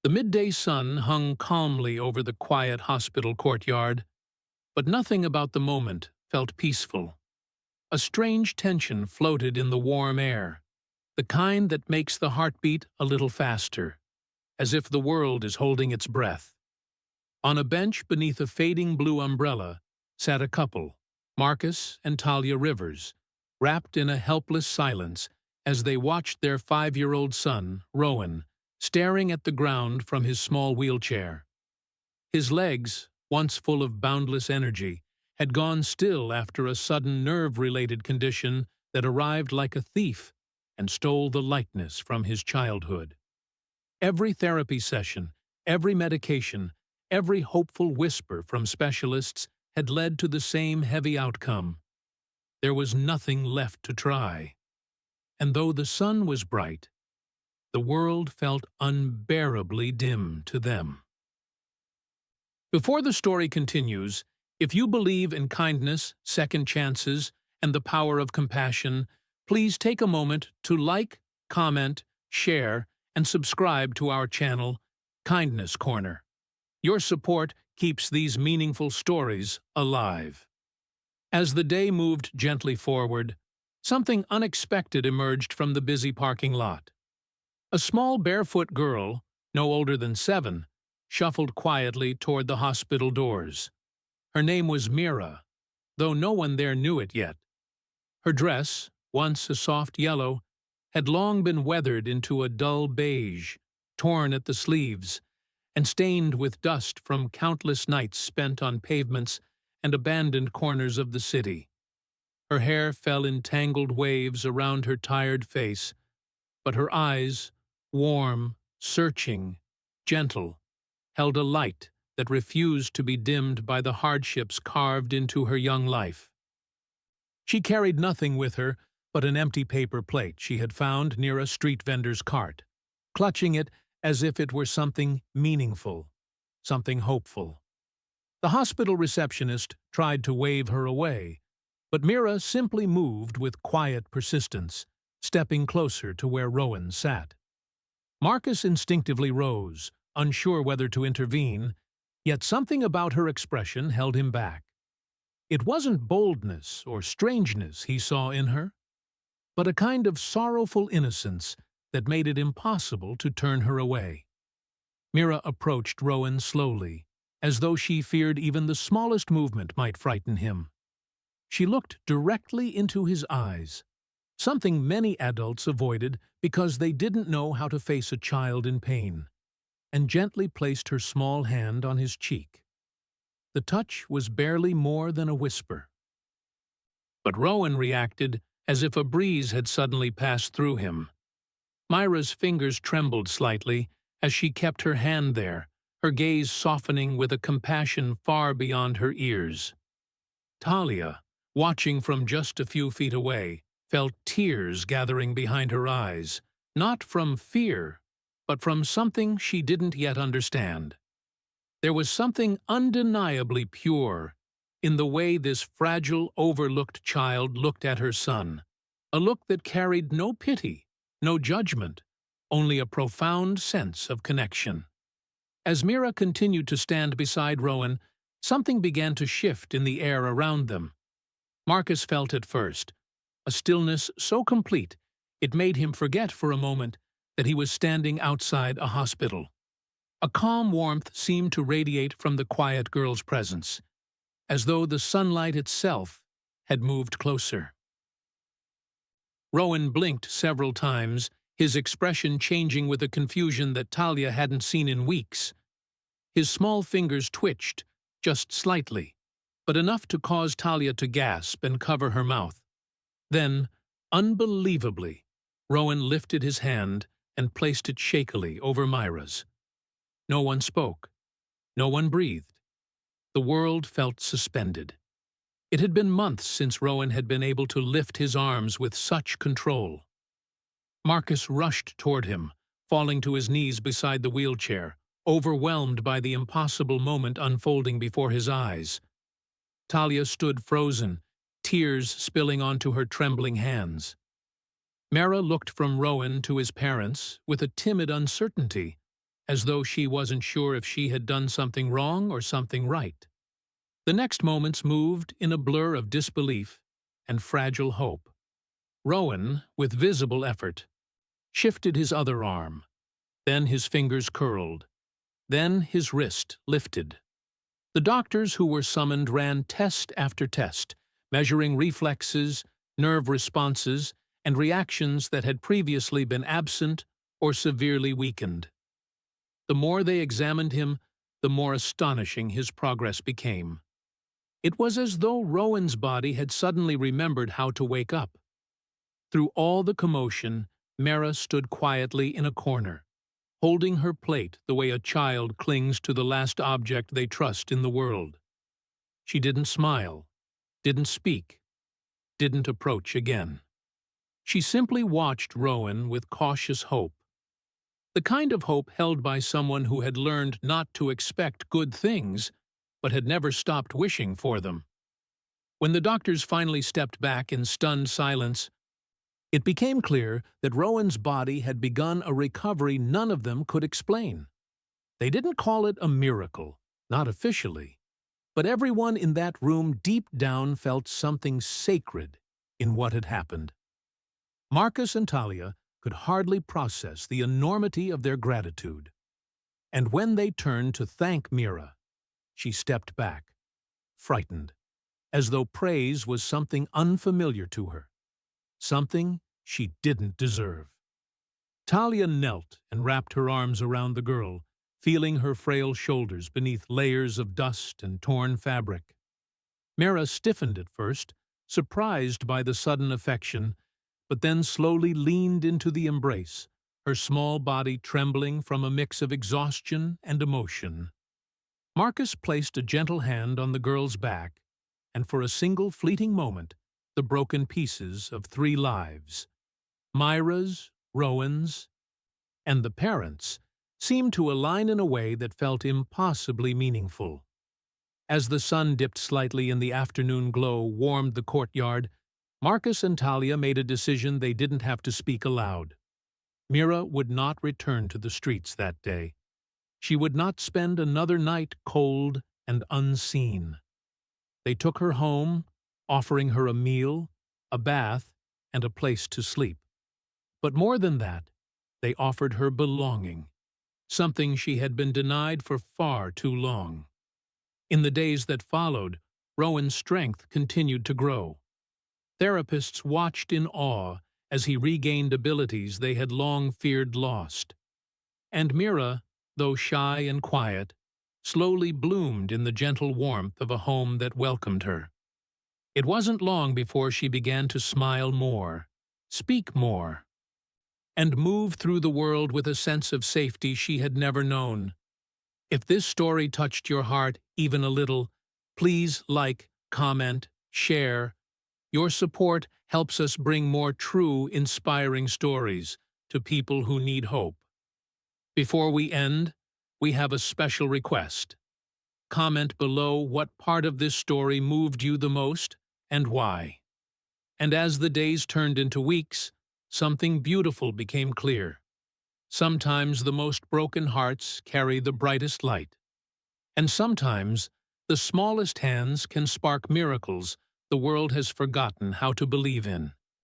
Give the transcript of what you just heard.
The midday sun hung calmly over the quiet hospital courtyard, but nothing about the moment felt peaceful. A strange tension floated in the warm air, the kind that makes the heart beat a little faster, as if the world is holding its breath. On a bench beneath a fading blue umbrella sat a couple, Marcus and Talia Rivers, wrapped in a helpless silence as they watched their 5-year-old son, Rowan, staring at the ground from his small wheelchair. His legs, once full of boundless energy, had gone still after a sudden nerve-related condition that arrived like a thief and stole the lightness from his childhood. Every therapy session, every medication, every hopeful whisper from specialists had led to the same heavy outcome. There was nothing left to try. And though the sun was bright, the world felt unbearably dim to them. Before the story continues, if you believe in kindness, second chances, and the power of compassion, please take a moment to like, comment, share, and subscribe to our channel, Kindness Corner. Your support keeps these meaningful stories alive. As the day moved gently forward, something unexpected emerged from the busy parking lot. A small barefoot girl, no older than 7, shuffled quietly toward the hospital doors. Her name was Meera, though no one there knew it yet. Her dress, once a soft yellow, had long been weathered into a dull beige, torn at the sleeves, and stained with dust from countless nights spent on pavements and abandoned corners of the city. Her hair fell in tangled waves around her tired face, but her eyes, warm, searching, gentle, held a light that refused to be dimmed by the hardships carved into her young life. She carried nothing with her but an empty paper plate she had found near a street vendor's cart, clutching it as if it were something meaningful, something hopeful. The hospital receptionist tried to wave her away, but Meera simply moved with quiet persistence, stepping closer to where Rowan sat. Marcus instinctively rose, unsure whether to intervene, yet something about her expression held him back. It wasn't boldness or strangeness he saw in her, but a kind of sorrowful innocence that made it impossible to turn her away. Meera approached Rowan slowly, as though she feared even the smallest movement might frighten him. She looked directly into his eyes, something many adults avoided because they didn't know how to face a child in pain, and gently placed her small hand on his cheek. The touch was barely more than a whisper. But Rowan reacted as if a breeze had suddenly passed through him. Myra's fingers trembled slightly as she kept her hand there, her gaze softening with a compassion far beyond her ears. Talia, watching from just a few feet away, felt tears gathering behind her eyes, not from fear, but from something she didn't yet understand. There was something undeniably pure in the way this fragile, overlooked child looked at her son, a look that carried no pity, no judgment, only a profound sense of connection. As Meera continued to stand beside Rowan, something began to shift in the air around them. Marcus felt it first, a stillness so complete it made him forget for a moment that he was standing outside a hospital. A calm warmth seemed to radiate from the quiet girl's presence, as though the sunlight itself had moved closer. Rowan blinked several times, his expression changing with a confusion that Talia hadn't seen in weeks. His small fingers twitched, just slightly, but enough to cause Talia to gasp and cover her mouth. Then, unbelievably, Rowan lifted his hand and placed it shakily over Myra's. No one spoke. No one breathed. The world felt suspended. It had been months since Rowan had been able to lift his arms with such control. Marcus rushed toward him, falling to his knees beside the wheelchair, overwhelmed by the impossible moment unfolding before his eyes. Talia stood frozen, tears spilling onto her trembling hands. Meera looked from Rowan to his parents with a timid uncertainty, as though she wasn't sure if she had done something wrong or something right. The next moments moved in a blur of disbelief and fragile hope. Rowan, with visible effort, shifted his other arm. Then his fingers curled. Then his wrist lifted. The doctors who were summoned ran test after test, measuring reflexes, nerve responses, and reactions that had previously been absent or severely weakened. The more they examined him, the more astonishing his progress became. It was as though Rowan's body had suddenly remembered how to wake up. Through all the commotion, Meera stood quietly in a corner, holding her plate the way a child clings to the last object they trust in the world. She didn't smile, didn't speak, didn't approach again. She simply watched Rowan with cautious hope. The kind of hope held by someone who had learned not to expect good things, but had never stopped wishing for them. When the doctors finally stepped back in stunned silence, it became clear that Rowan's body had begun a recovery none of them could explain. They didn't call it a miracle, not officially, but everyone in that room deep down felt something sacred in what had happened. Marcus and Talia could hardly process the enormity of their gratitude. And when they turned to thank Meera, she stepped back, frightened, as though praise was something unfamiliar to her, something she didn't deserve. Talia knelt and wrapped her arms around the girl, feeling her frail shoulders beneath layers of dust and torn fabric. Meera stiffened at first, surprised by the sudden affection, but then slowly leaned into the embrace, her small body trembling from a mix of exhaustion and emotion. Marcus placed a gentle hand on the girl's back, and for a single fleeting moment, the broken pieces of 3 lives, Meera's, Rowan's, and the parents', seemed to align in a way that felt impossibly meaningful. As the sun dipped slightly and the afternoon glow warmed the courtyard, Marcus and Talia made a decision they didn't have to speak aloud. Meera would not return to the streets that day. She would not spend another night cold and unseen. They took her home, offering her a meal, a bath, and a place to sleep. But more than that, they offered her belonging, something she had been denied for far too long. In the days that followed, Rowan's strength continued to grow. Therapists watched in awe as he regained abilities they had long feared lost. And Meera, though shy and quiet, slowly bloomed in the gentle warmth of a home that welcomed her. It wasn't long before she began to smile more, speak more, and move through the world with a sense of safety she had never known. If this story touched your heart even a little, please like, comment, share. Your support helps us bring more true, inspiring stories to people who need hope. Before we end, we have a special request. Comment below what part of this story moved you the most and why. And as the days turned into weeks, something beautiful became clear. Sometimes the most broken hearts carry the brightest light. And sometimes the smallest hands can spark miracles the world has forgotten how to believe in.